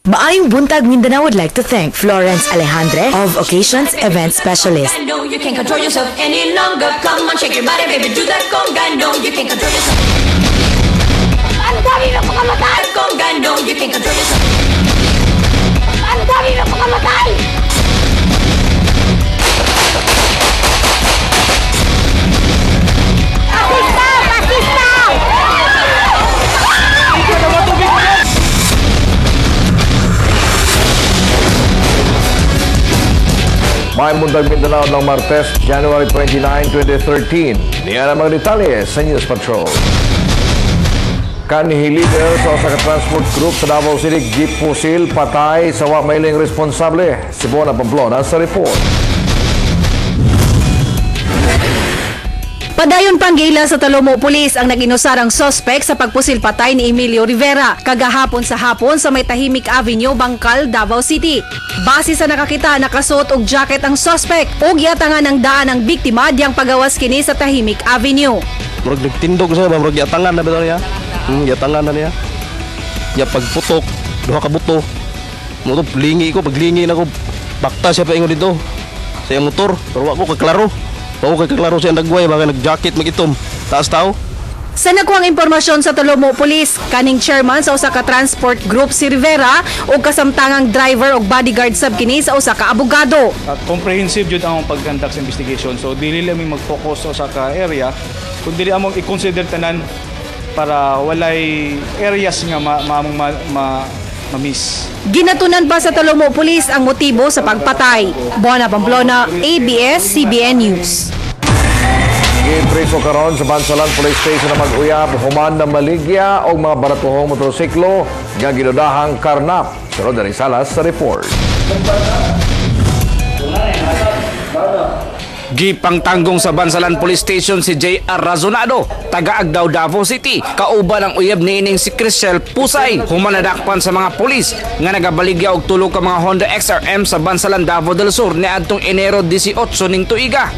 Maayong buntag, Mindanao would like to thank Florence Alejandre of Occasions Event Specialist. No, you can't control yourself any longer. Come on, shake your body, baby, do that conga. No, you can't control yourself. Ang dami na pakamatay! Conga, no, you can't control yourself. Ang dami na pakamatay! Pasista! Pasista! May Buntag Mindanao ng Martes, January 29, 2013. Niyan ang mga detalye sa News Patrol. Kanhi leader sa Osaka Transport Group sa Davao City, Jeep Pusil, patay sa mailing responsable. Si Bona Pamplona sa report. Padayon panggila sa Talomo Police ang nag-inusarang sospek sa pagpusil patay ni Emilio Rivera kagahapon sa hapon sa May Tahimik Avenue, Bangkal, Davao City. Base sa nakakita, nakasuot og jacket ang sospek ug yatangan ang daan ng biktima diyang pagawas kini sa Tahimik Avenue. Murag nagtindog sa murag yatangan na bitaw niya. Yatangan na niya. Ya pagputok, duha ka buto. Mo lingi ko, paglingi na ko. Bakta siya pa ingon dito. Sa iyang motor, pero wa ko kaklaro. Oo, kaklaro siya nagway, baka nag-jacket mag-itom. Taas tao. Sa nakuhang impormasyon sa Talomo Police, kaning chairman sa Osaka Transport Group si Rivera ug kasamtangang driver ug bodyguard sab kini sa Osaka abogado. Comprehensive jud ang pag-conduct sa investigation. So dili lang mi mag-focus sa Osaka area, kundi among i-consider tanan para walay areas nga ma-miss. Ginatunan pa sa Talomo Police ang motibo sa pagpatay. Bona Pamplona, ABS-CBN News. Gipreso karon sa Bansalan Police Station na mag-uyab human na maligya o mga baratuhong motorsiklo nga ginudahang karnap. Sunod na Salas sa report. Gipang tanggong sa Bansalan Police Station si J.R. Razonado, taga-Agdao, Davao City. Kauban ang uyab niining si Crisel Pusay, humanadakpan sa mga pulis nga nagabaligya og tulo ka mga Honda XRM sa Bansalan, Davao del Sur niadtong Enero 18 ning tuiga.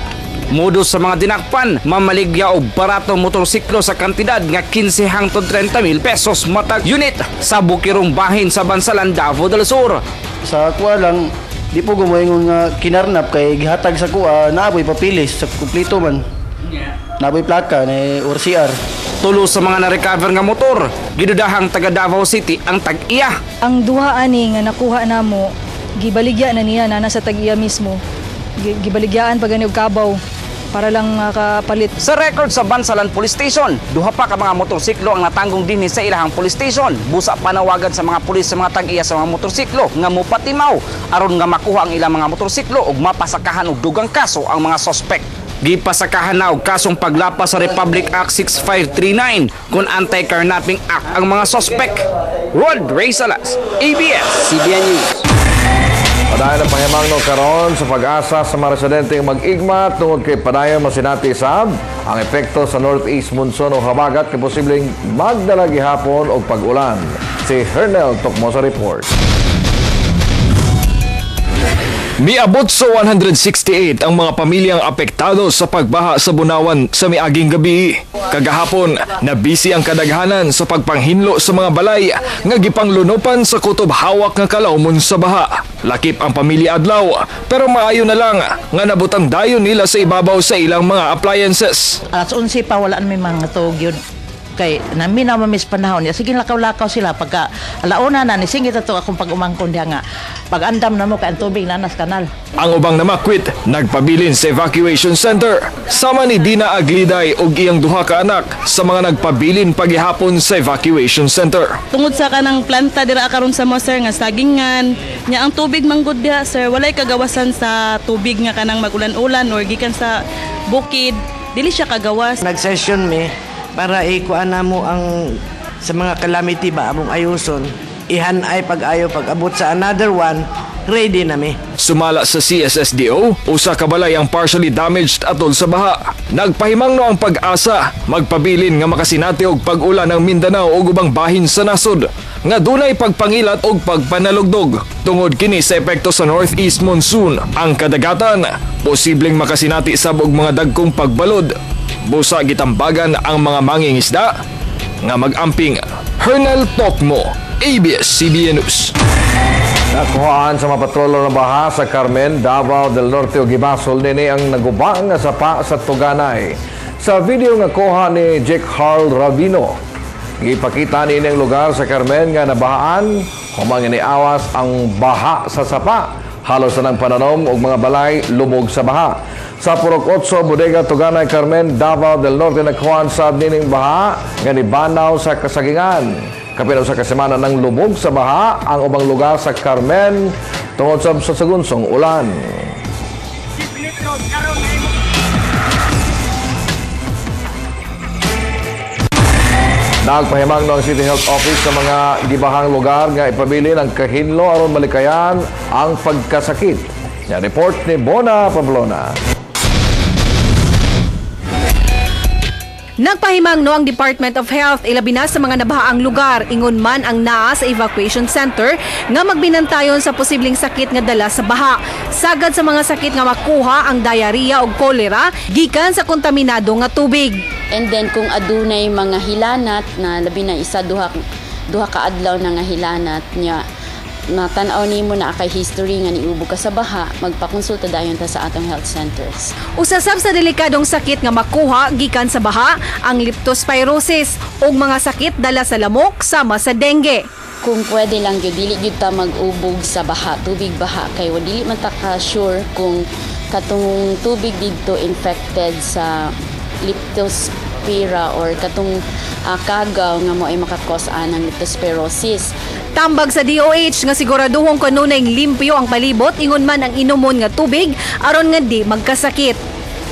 Modus sa mga dinakpan, mamaligya og baratong motorsiklo sa kantidad nga 15 hangtod 30,000 pesos matag unit sa bukirong bahin sa Bansalan, Davao del Sur. Sa kuha lang, di po gumayon nga kinarnap kay gihatag sa kuha, naaboy papilis sa kumplito man. Naaboy plaka ni ORCR. Tulo sa mga na-recover nga motor, gidudahang taga Davao City ang tag-iya. Ang duha ani nga nakuha namo, gibaligya na niya na nasa tag-iya mismo. Gibaligyaan pa gani og kabaw para lang makapalit. Sa record sa Bansalan Police Station, duha pa ka mga motorsiklo ang natanggong dinhi sa ilahang police station. Busa panawagan sa mga pulis sa mga tag-iya sa mga motorsiklo nga mopatimaw aron nga makuha ang ilang mga motorsiklo ug mapasakahan og dugang kaso ang mga sospek. Gipasakahan na og kasong paglapas sa Republic Act 6539 kun Anti-Carnapping Act ang mga sospek. Rod Ray Salas, ABS-CBN News. Padayon ang pahimangno karon sa pag-asa sa mga residenteng mag-igma tungod kay padayon masinati sab ang epekto sa northeast monsoon o habagat kay posibleng magdala gihapon og pag-ulan. Si Hernel Tokmo sa report. Miabot sa 168 ang mga pamilyang apektado sa pagbaha sa Bunawan sa miaging gabi. Kagahapon, nabisi ang kadaghanan sa pagpanghinlo sa mga balay nga gipanglunopan sa kutob hawak nga kalawmon sa baha. Lakip ang pamilya adlaw, pero maayo na lang nga nabutang dayon nila sa ibabaw sa ilang mga appliances. Alas 11 pa wala na may mga tog yun. Kay namin na mamis panahon niya. Sige lakaw-lakaw sila. Pagka alauna na, nisingit ito akong pag-umangkon diya nga. Pag-andam na mo kay ang tubig na nas kanal. Ang ubang namakwit, nagpabilin sa evacuation center. Sama ni Dina Agliday ug iyang duha ka anak sa mga nagpabilin paghihapon sa evacuation center. Tungod sa kanang planta dira karon sa mo sir nga sagingan, nya ang tubig manggod diha sir, walay kagawasan sa tubig nga kanang magulan-ulan or gikan sa bukid, dili siya kagawas. Nag-session mi para ikuan na mo ang sa mga calamity ba among ayuson, ihanay pag-ayo pag-abot sa another one, ready na mi. Sumala sa CSSDO, usa ka balay ang partially damaged atol sa baha. Nagpahimangno ang pag-asa, magpabilin nga makasinati og pag-ulan ng Mindanao ug ubang bahin sa nasod nga dunay pagpangilat og pagpanalugdog. Tungod kini sa epekto sa northeast monsoon, ang kadagatan posibleng makasinati sab og mga dagkong pagbalod. Busa gitambagan ang mga mangingisda nga mag-amping. Hernel Tokmo, ABS-CBN News. Nakuhaan sa mga patrolo ng baha sa Carmen, Davao del Norte ug Gibasol nini ang nagubang nga sapa sa Tuganay. Sa video nga kuha ni Jake Harl Ravino, gipakita nini ang lugar sa Carmen nga nabahaan, humang iniawas ang baha sa sapa. Halos na ng pananom ug mga balay lumog sa baha. Sa Purok 8, Bodega Tuganay, Carmen, Davao del Norte nakuhaan sa nining baha nga nibanaw sa kasagingan. Kapinaw sa kasemana ng lumog sa baha ang ubang lugar sa Carmen tungod sa sagunsong ulan. Nagpahimang ng City Health Office sa mga gibahang lugar nga ipabilin ang kahinlo aron malikayan ang pagkasakit. Yan report ni Bona Pablona. Nagpahimang no ang Department of Health ilabi na sa mga nabahaang lugar ingon man ang naa sa evacuation center nga magbinantayon sa posibleng sakit nga dala sa baha. Sagad sa mga sakit nga makuha ang diarrhea ug cholera gikan sa kontaminado nga tubig. And then kung adunay mga hilanat na labi na isa duha ka adlaw na nga hilanat nya natanaw nimo na kay history nga niubog ka sa baha, magpakonsulta dayon ta sa atong health centers. Usasab sa delikadong sakit nga makuha gikan sa baha ang leptospirosis ug mga sakit dala sa lamok sama sa dengue. Kung pwede lang gyud dili gyud ta mag-ubog sa baha, tubig baha kay dili man ta ka sure kung katong tubig didto infected sa leptospira or katong kagaw nga mo ay makakos anang leptospirosis. Tambag sa DOH nga siguraduhong kanunay limpyo ang palibot ingon man ang inumon nga tubig aron nga di magkasakit.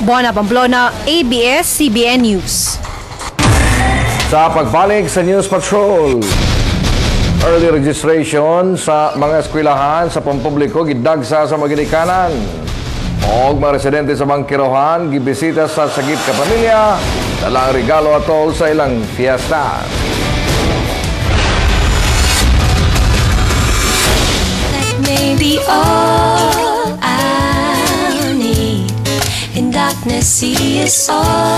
Bona Pamplona, ABS-CBN News. Sa pagbalik sa News Patrol, early registration sa mga eskwelahan sa pampubliko gidagsa sa maginikanan. Og mga residente sa Bangkirohan gibisita sa sagip ka pamilya, dalang regalo atol sa ilang fiesta. Maybe all I need in darkness, see is all.